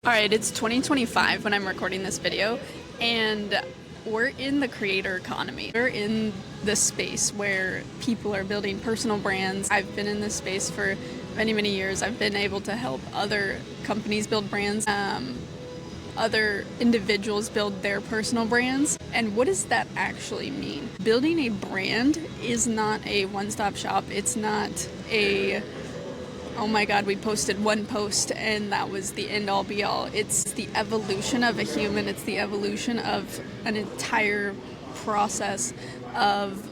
Alright, it's 2025 when I'm recording this video, and we're in the creator economy. We're in this space where people are building personal brands. I've been in this space for many, many years. I've been able to help other companies build brands, other individuals build their personal brands. And what does that actually mean? Building a brand is not a one-stop shop. It's not a oh my god, we posted one post and that was the end-all be-all. It's the evolution of a human. It's the evolution of an entire process of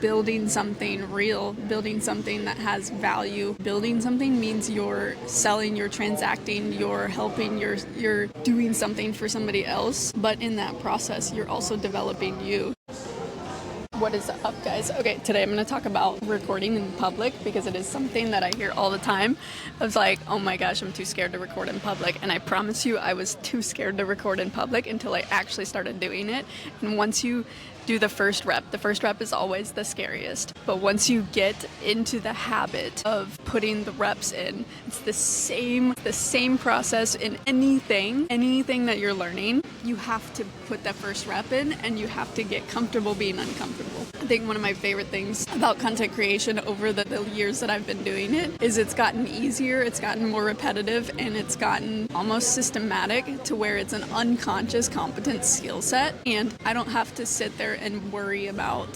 building something real, building something that has value. Building something means you're selling, you're transacting, you're helping, you're doing something for somebody else. But in that process, you're also developing you. What is up, guys? Okay, today I'm going to talk about recording in public because it is something that I hear all the time. I was like, oh my gosh, I'm too scared to record in public. And I promise you, I was too scared to record in public until I actually started doing it. And once you do the first rep is always the scariest. But once you get into the habit of putting the reps in, it's the same process in anything that you're learning. You have to put that first rep in and you have to get comfortable being uncomfortable. I think one of my favorite things about content creation over the years that I've been doing it is it's gotten easier, it's gotten more repetitive, and it's gotten almost systematic to where it's an unconscious competent skill set. And I don't have to sit there and worry about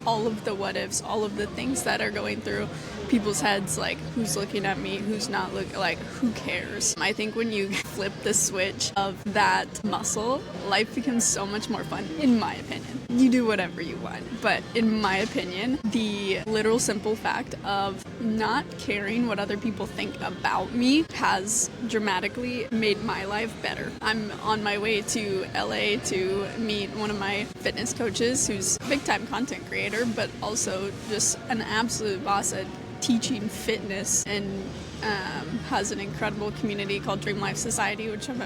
all of the what ifs, all of the things that are going through people's heads, like who's looking at me, who's not looking, like who cares. I think when you flip the switch of that muscle, life becomes so much more fun, in my opinion. You do whatever you want, but in my opinion, the literal simple fact of not caring what other people think about me has dramatically made my life better. I'm on my way to LA to meet one of my fitness coaches who's a big time content creator, but also just an absolute boss at teaching fitness, and has an incredible community called Dream Life Society, which I'm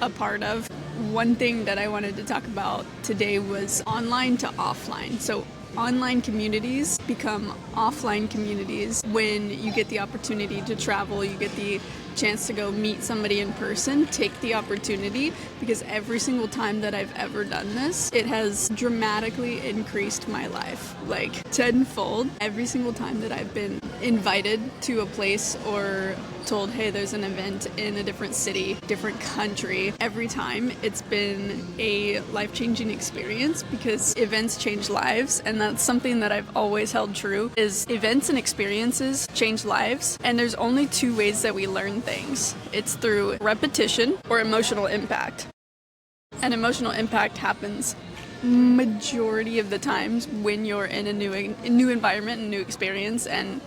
a part of. One thing that I wanted to talk about today was online to offline. So online communities become offline communities when you get the opportunity to travel, you get the chance to go meet somebody in person. Take the opportunity, because every single time that I've ever done this, it has dramatically increased my life, like tenfold. Every single time that I've been invited to a place or told, hey, there's an event in a different city, different country, every time it's been a life-changing experience, because events change lives, and that's something that I've always held true, is events and experiences change lives, and there's only two ways that we learn things. It's through repetition or emotional impact. And emotional impact happens majority of the times when you're in a new environment, a new experience, and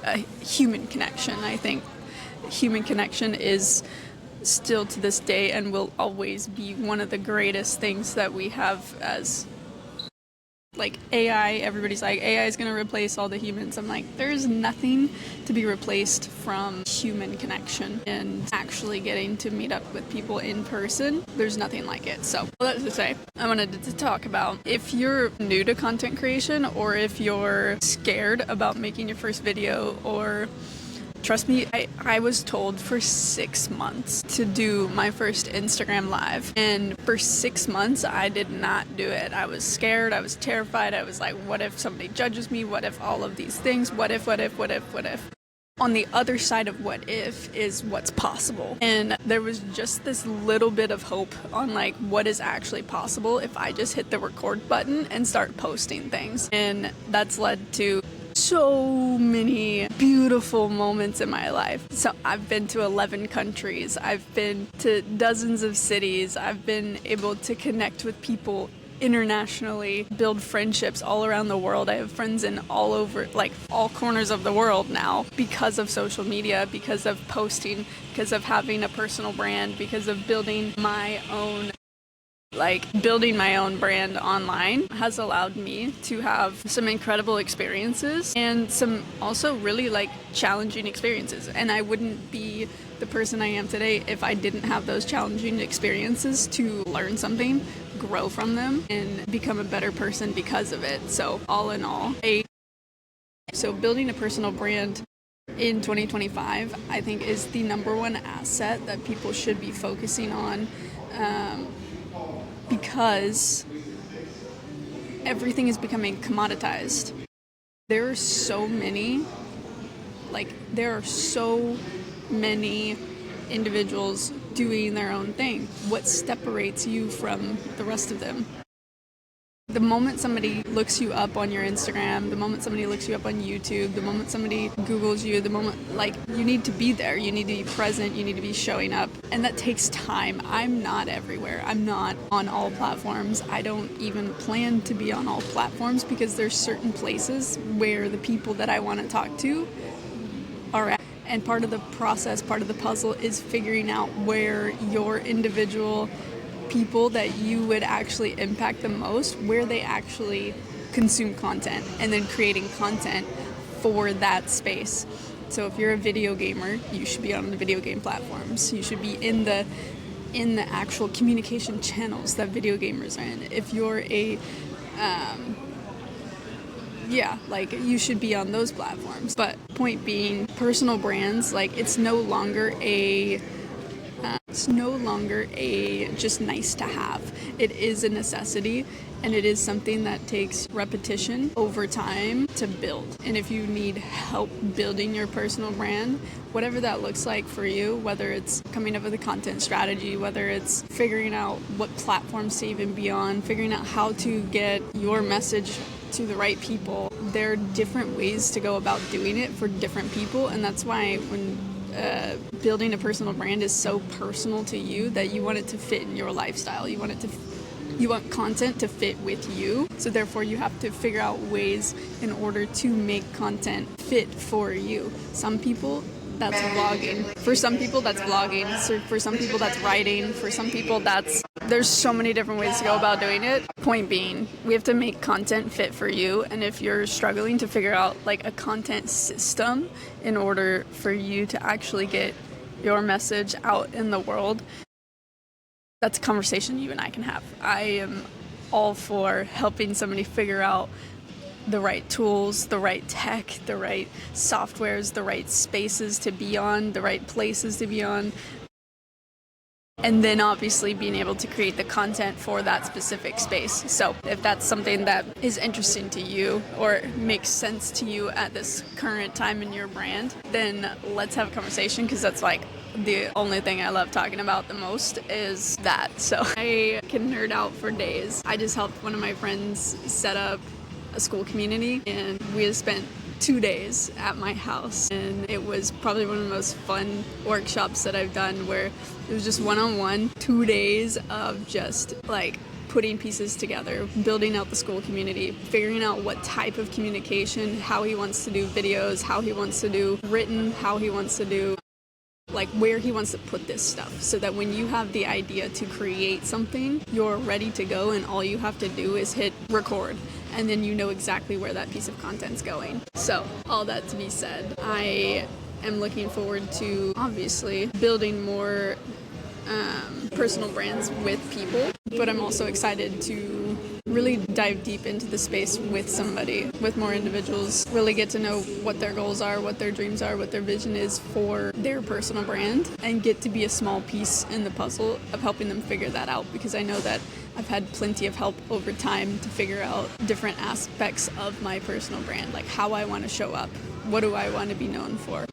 a human connection. I think human connection is still to this day and will always be one of the greatest things that we have. As like AI, everybody's like, AI is going to replace all the humans. I'm like, there's nothing to be replaced from human connection and actually getting to meet up with people in person. There's nothing like it. So that's to say, I wanted to talk about, if you're new to content creation, or if you're scared about making your first video, or trust me, I was told for 6 months to do my first Instagram live. And for 6 months, I did not do it. I was scared. I was terrified. I was like, what if somebody judges me? What if all of these things? What if? On the other side of what if is what's possible. And there was just this little bit of hope on like what is actually possible if I just hit the record button and start posting things. And that's led to so many beautiful moments in my life. So I've been to 11 countries. I've been to dozens of cities. I've been able to connect with people internationally, build friendships all around the world. I have friends in all over, like all corners of the world now, because of social media, because of posting, because of having a personal brand, because of building my own brand online has allowed me to have some incredible experiences and some also really challenging experiences. And I wouldn't be the person I am today if I didn't have those challenging experiences to learn something, grow from them, and become a better person because of it. So all in all, so building a personal brand in 2025, I think is the number one asset that people should be focusing on, because everything is becoming commoditized. There are so many, there are so many individuals doing their own thing. What separates you from the rest of them? The moment somebody looks you up on your Instagram, the moment somebody looks you up on YouTube, the moment somebody Googles you, the moment, you need to be there, you need to be present, you need to be showing up, and that takes time. I'm not everywhere. I'm not on all platforms. I don't even plan to be on all platforms because there's certain places where the people that I want to talk to are at. And part of the process, part of the puzzle is figuring out where your individual people that you would actually impact the most, where they actually consume content, and then creating content for that space. So if you're a video gamer, you should be on the video game platforms. You should be in the actual communication channels that video gamers are in. If you're a you should be on those platforms. But point being, personal brands, it's no longer a just nice to have. It is a necessity, and it is something that takes repetition over time to build. And if you need help building your personal brand, whatever that looks like for you, whether it's coming up with a content strategy, whether it's figuring out what platforms to even be on, figuring out how to get your message to the right people, there are different ways to go about doing it for different people. And that's why when building a personal brand is so personal to you, that you want it to fit in your lifestyle. You want content to fit with you. So therefore you have to figure out ways in order to make content fit for you. Some people, that's vlogging. For some people, that's vlogging. So for some people, that's writing. For some people, there's so many different ways to go about doing it. Point being, we have to make content fit for you. And if you're struggling to figure out a content system in order for you to actually get your message out in the world, that's a conversation you and I can have. I am all for helping somebody figure out the right tools, the right tech, the right softwares, the right spaces to be on, the right places to be on, and then obviously being able to create the content for that specific space. So if that's something that is interesting to you or makes sense to you at this current time in your brand, then let's have a conversation, because that's the only thing I love talking about the most is that. So I can nerd out for days. I just helped one of my friends set up a school community, and we had spent 2 days at my house, and it was probably one of the most fun workshops that I've done, where it was just one-on-one, 2 days of just putting pieces together, building out the school community, figuring out what type of communication, how he wants to do videos, how he wants to do written, how he wants to do where he wants to put this stuff, so that when you have the idea to create something, you're ready to go, and all you have to do is hit record, and then you know exactly where that piece of content's going. So all that to be said, I am looking forward to obviously building more personal brands with people, but I'm also excited to really dive deep into the space with somebody, with more individuals, really get to know what their goals are, what their dreams are, what their vision is for their personal brand, and get to be a small piece in the puzzle of helping them figure that out, because I know that I've had plenty of help over time to figure out different aspects of my personal brand, how I want to show up, what do I want to be known for.